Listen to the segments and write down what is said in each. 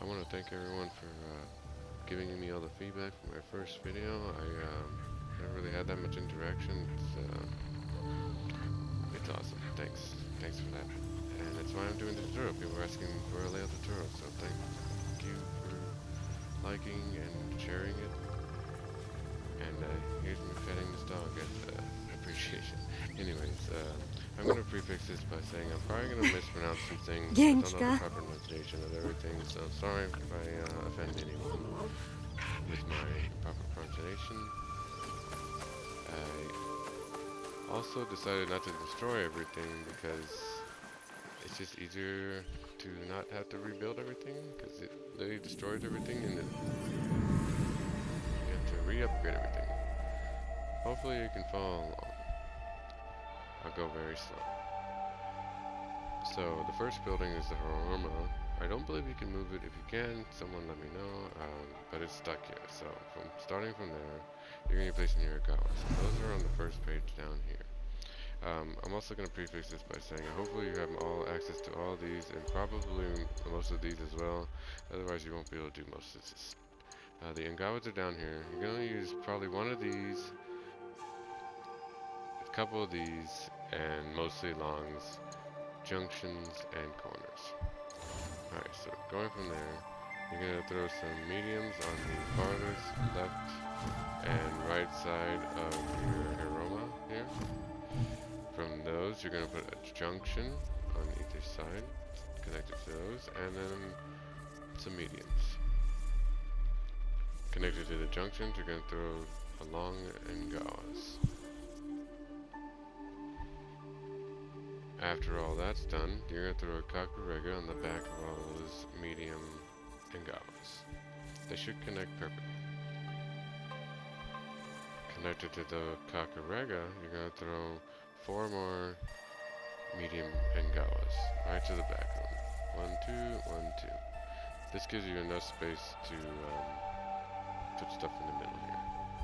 I want to thank everyone for giving me all the feedback from my first video. I haven't really had that much interaction. It's awesome. Thanks for that. And that's why I'm doing the tutorial. People are asking for a layout tutorial, so thank you for liking and sharing it. And here's me petting this dog as appreciation. Anyways, I'm going to prefix this by saying I'm probably going to mispronounce some things. I don't know the proper pronunciation of everything, so sorry if I offend anyone with my proper pronunciation. I also decided not to destroy everything because it's just easier to not have to rebuild everything, because it literally destroys everything and then you have to re-upgrade everything. Hopefully you can follow along. I'll go very slow. So the first building is the Harorma. I don't believe you can move it. If you can, someone let me know. But it's stuck here. So starting from there, you're going to be placing your Agawas. Those are on the first page down here. I'm also going to prefix this by saying hopefully you have all access to all these and probably most of these as well. Otherwise you won't be able to do most of this. The Agawas are down here. You're going to use probably one of these, a couple of these, and mostly longs, junctions, and corners. Alright, so going from there, you're going to throw some mediums on the farthest left and right side of your Harorma here. From those, you're going to put a junction on either side, connected to those, and then some mediums. Connected to the junctions, you're going to throw a long Agawas. After all that's done, you're going to throw a Kakurega on the back of all those medium Agawas. They should connect perfectly. Connected to the Kakurega, you're going to throw 4 more medium Agawas right to the back of them. 1, 2, 1, 2. This gives you enough space to put stuff in the middle here.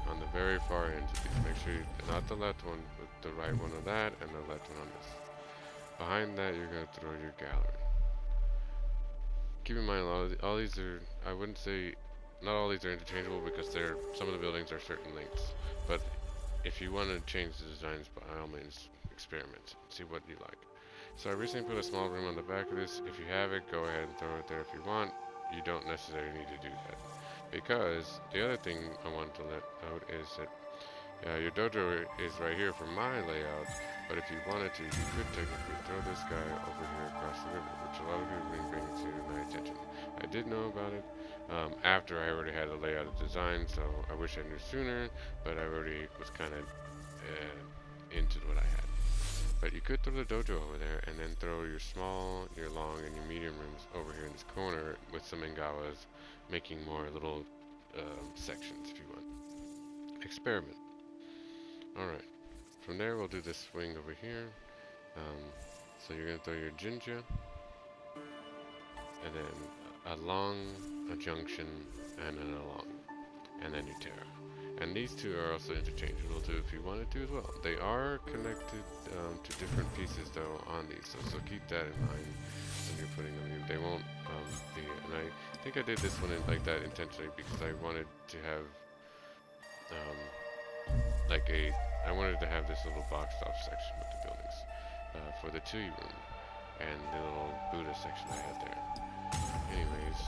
On the very far ends of these. Make sure you're not the left one, but the right one on that and the left one on this. Behind that, you're going to throw your gallery. Keep in mind, all these are, I wouldn't say, not all these are interchangeable because some of the buildings are certain lengths. But if you want to change the designs, by all means, experiment. See what you like. So I recently put a small room on the back of this. If you have it, go ahead and throw it there if you want. You don't necessarily need to do that. Because the other thing I wanted to let out is that your dojo is right here for my layout, but if you wanted to, you could technically throw this guy over here across the river, which a lot of people didn't bring to my attention. I did know about it after I already had a layout design, so I wish I knew sooner, but I already was kind of into what I had. But you could throw the dojo over there and then throw your small, your long, and your medium rooms over here in this corner with some Agawas, making more little sections if you want. Experiment. Alright, from there we'll do this swing over here. So you're going to throw your Jinja, and then a long, a junction, and then a long, and then your Terra. And these two are also interchangeable too if you wanted to as well. They are connected to different pieces though on these, so keep that in mind when you're putting them. They won't be, and I think I did this one like that intentionally because I wanted to have I wanted to have this little boxed off section with the buildings for the tea room and the little Buddha section I had there. Anyways,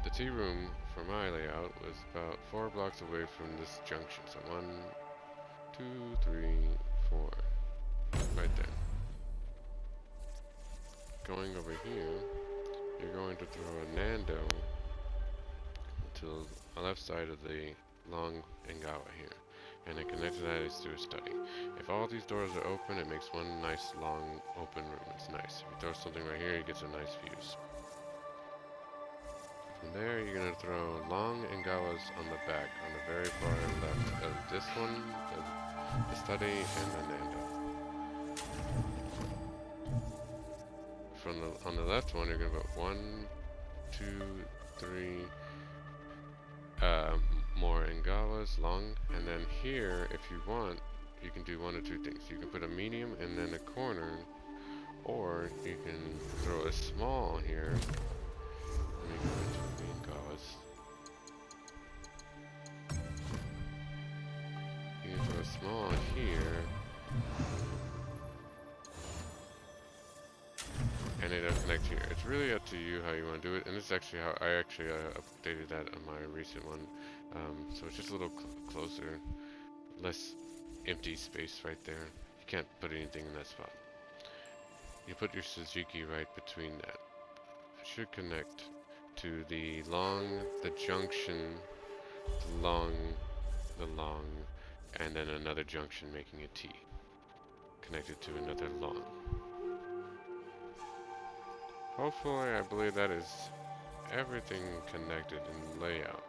the tea room for my layout was about 4 blocks away from this junction. So 1, 2, 3, 4, right there. Going over here, you're going to throw a Nando to the left side of the long Agawa here. And then connected to that is through a study. If all these doors are open, it makes one nice long open room. It's nice. If you throw something right here, you get some nice views. From there, you're going to throw long Agawas on the back, on the very far left of this one, the study, and the Nando. On the left one, you're going to put 1, 2, 3, more Agawas long, and then here, if you want, you can do one of two things. You can put a medium and then a corner, or you can throw a small here. Let me go into and it'll connect here. It's really up to you how you want to do it, and this is actually how I actually updated that on my recent one. So it's just a little closer, less empty space right there. You can't put anything in that spot. You put your Suzuki right between that. It should connect to the junction, the long, and then another junction making a T, connected to another long. Hopefully, I believe that is everything connected in layout.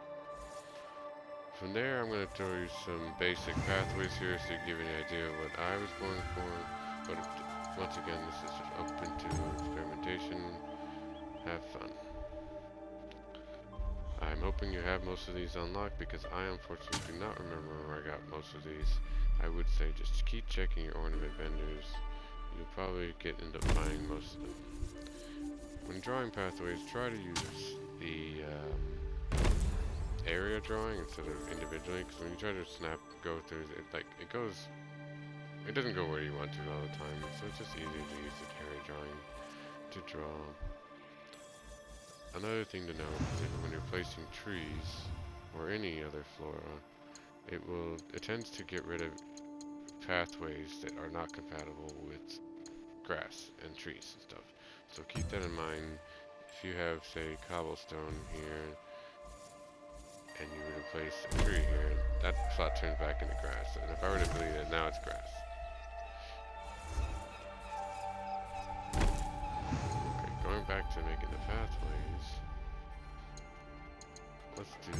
From there, I'm going to throw you some basic pathways here so you give you an idea of what I was going for. But once again, this is open to experimentation. Have fun. I'm hoping you have most of these unlocked because I unfortunately do not remember where I got most of these. I would say just keep checking your ornament vendors. You'll probably end up buying most of them. When drawing pathways, try to use the area drawing instead of individually, because when you try to go through it, it doesn't go where you want to all the time, so it's just easier to use the area drawing to draw. Another thing to note is that when you're placing trees or any other flora, it tends to get rid of pathways that are not compatible with grass and trees and stuff. So keep that in mind. If you have, say, cobblestone here, and you were to place a tree here, that spot turns back into grass. And if I were to delete it, now it's grass. Okay, going back to making the pathways, let's do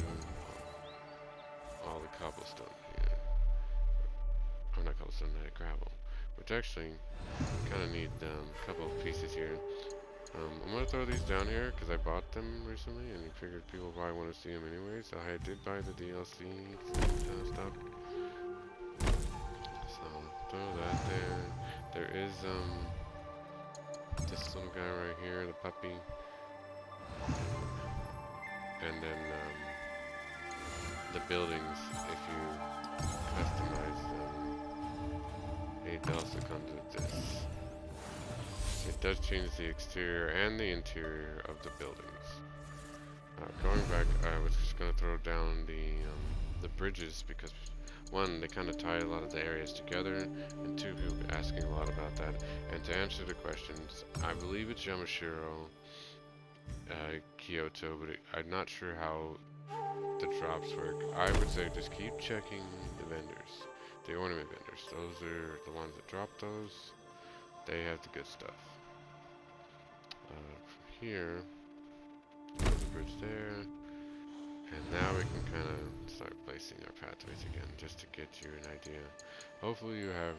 all the cobblestone here. Oh, not cobblestone, gravel. Which actually, kind of need a couple of pieces here. I'm going to throw these down here because I bought them recently and figured people probably want to see them anyway, so I did buy the DLC kind of stuff. So, throw that there. There is this little guy right here, the puppy. And then the buildings, if you customize them, it also comes with this. It does change the exterior and the interior of the buildings. Going back, I was just going to throw down the bridges because, one, they kind of tie a lot of the areas together, and two, people be asking a lot about that. And to answer the questions, I believe it's Yamashiro, Kyoto, but I'm not sure how the drops work. I would say just keep checking the vendors, the ornament vendors. Those are the ones that drop those. They have the good stuff. From here, there's a bridge there, and now we can kind of start placing our pathways again, just to get you an idea. Hopefully you have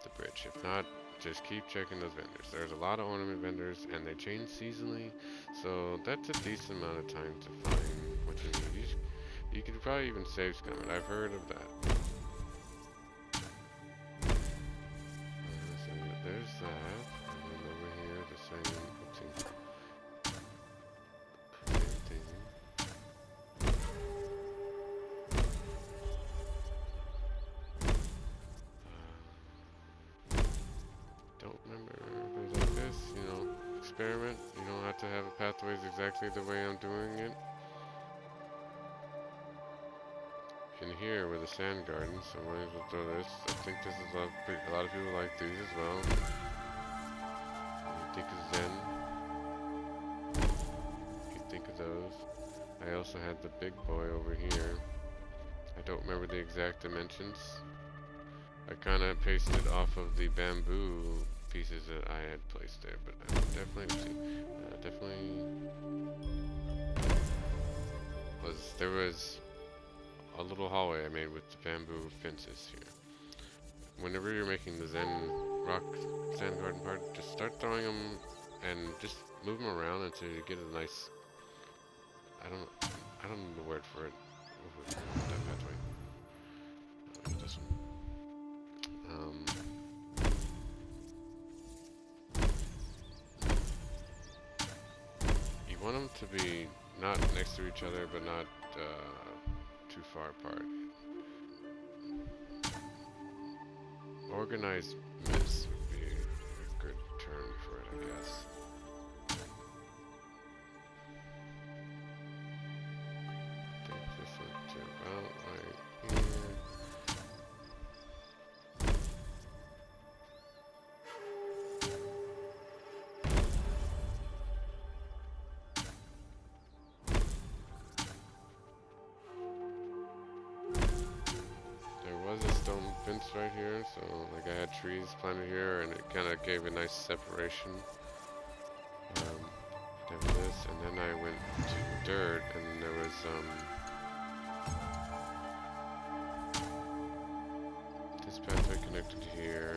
the bridge. If not, just keep checking those vendors. There's a lot of ornament vendors, and they change seasonally, so that's a decent amount of time to find what you need. You could probably even save scum it. I've heard of that. So there's that. And then over here, the same. Oopsie. Same thing. Don't remember things like this. Experiment. You don't have to have the pathways exactly the way I'm doing it. In here with the sand garden, so I might as well throw this. I think this is a lot of people like these as well. You think of Zen. You think of those. I also had the big boy over here. I don't remember the exact dimensions. I kind of pasted off of the bamboo pieces that I had placed there, but I there was a little hallway I made with the bamboo fences here. Whenever you're making the Zen garden part, just start throwing them and just move them around until you get a nice, I don't know the word for it. That pathway. This one. You want them to be not next to each other, but not too far apart. Organized miss would be a good term iron for it, I guess. I think this went to about right here. Fence right here, so like I had trees planted here, and it kind of gave a nice separation. There was this, and then I went to dirt, and there was this pathway connected to here.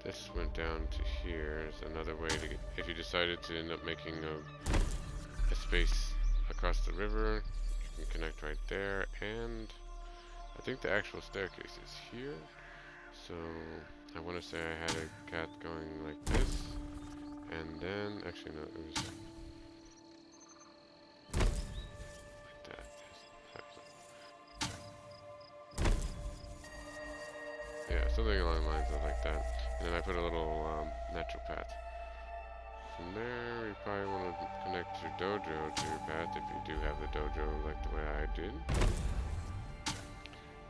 This went down to here. There's another way to get, if you decided to end up making a space across the river, you can connect right there, and I think the actual staircase is here. So I want to say I had a cat going like this, and then actually no, it was like that. Yeah, something along the lines of like that. And then I put a little natural path. From there, you probably want to connect your dojo to your path if you do have the dojo like the way I did.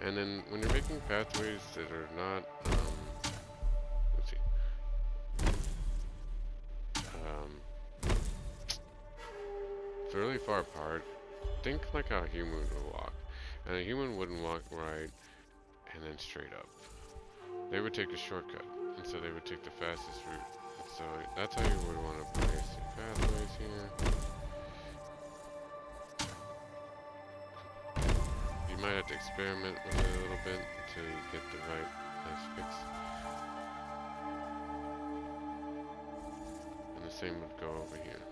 And then when you're making pathways that are not, let's see, fairly far apart, think like how a human would walk. And a human wouldn't walk right and then straight up. They would take a shortcut, and so they would take the fastest route. And so that's how you would want to place your pathways here. You might have to experiment with it a little bit until you get the right nice fix. And the same would go over here.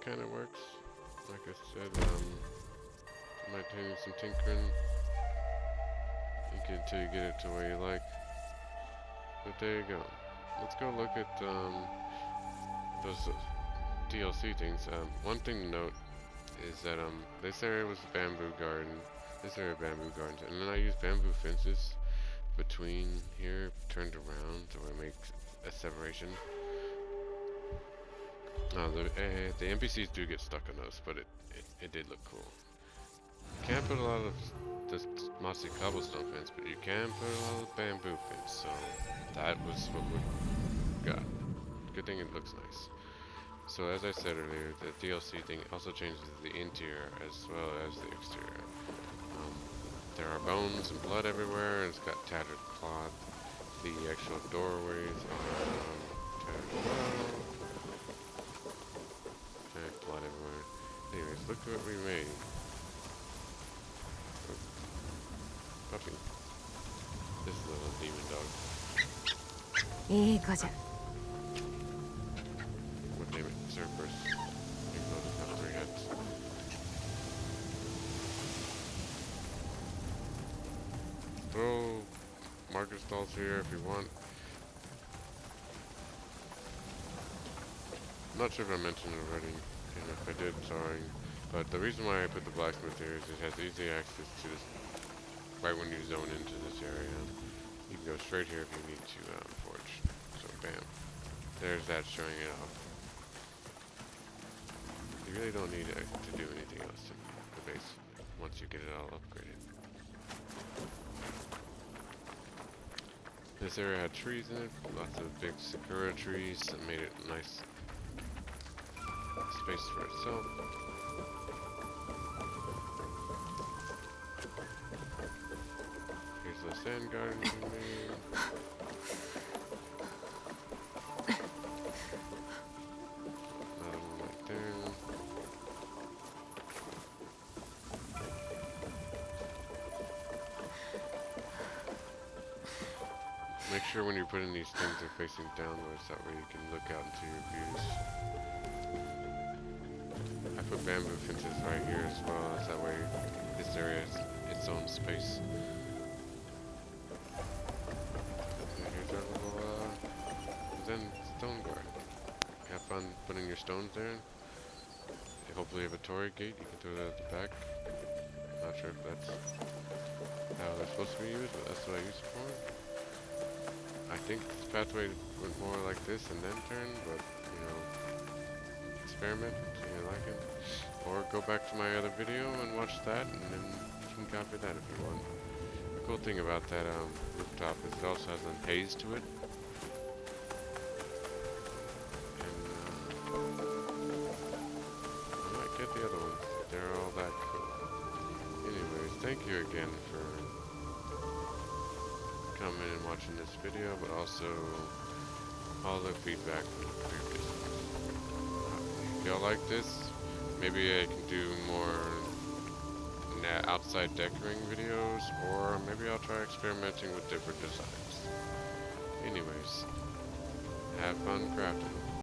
Kind of works. Like I said, might need some tinkering until you get it to where you like. But there you go. Let's go look at those DLC things. One thing to note is that this area was a bamboo garden. This area bamboo gardens, and then I used bamboo fences between here, turned around, so it makes a separation. The NPCs do get stuck on those, but it did look cool. You can't put a lot of this mossy cobblestone fence, but you can put a lot of bamboo fence, so that was what we got. Good thing it looks nice. So as I said earlier, the DLC thing also changes the interior as well as the exterior. There are bones and blood everywhere, and it's got tattered cloth. The actual doorways are tattered as well. Blood everywhere. Anyways, look at what we made. Oh, puppy. This little demon dog. What name it? Cerberus. Even though it's not over yet. Throw marker stalls here if you want. I'm not sure if I mentioned it already. And if I did, sorry. But the reason why I put the blacksmith here is it has easy access to this right when you zone into this area. You can go straight here if you need to forge. So bam. There's that showing it off. You really don't need to do anything else to the base once you get it all upgraded. This area had trees in it, lots of big sakura trees that made it nice space for itself. Here's the sand garden we made. Another one right there. Make sure when you're putting these things they're facing downwards, that way you can look out into your views. I put bamboo fences right here as well, as that way this area has its own space. And here's our little, then stone guard. Have fun putting your stones there. Hopefully you have a Torii gate, you can throw that at the back. Not sure if that's how they're supposed to be used, but that's what I used it for. I think this pathway went more like this and then turn, but, you know, experiment, see if you like it. Or go back to my other video and watch that, and then you can copy that if you want. The cool thing about that rooftop is it also has a haze to it. And I might get the other ones. They're all that cool. Anyways, thank you again for coming and watching this video, but also all the feedback from the previous ones. If y'all like this, maybe I can do more outside decorating videos, or maybe I'll try experimenting with different designs. Anyways, have fun crafting.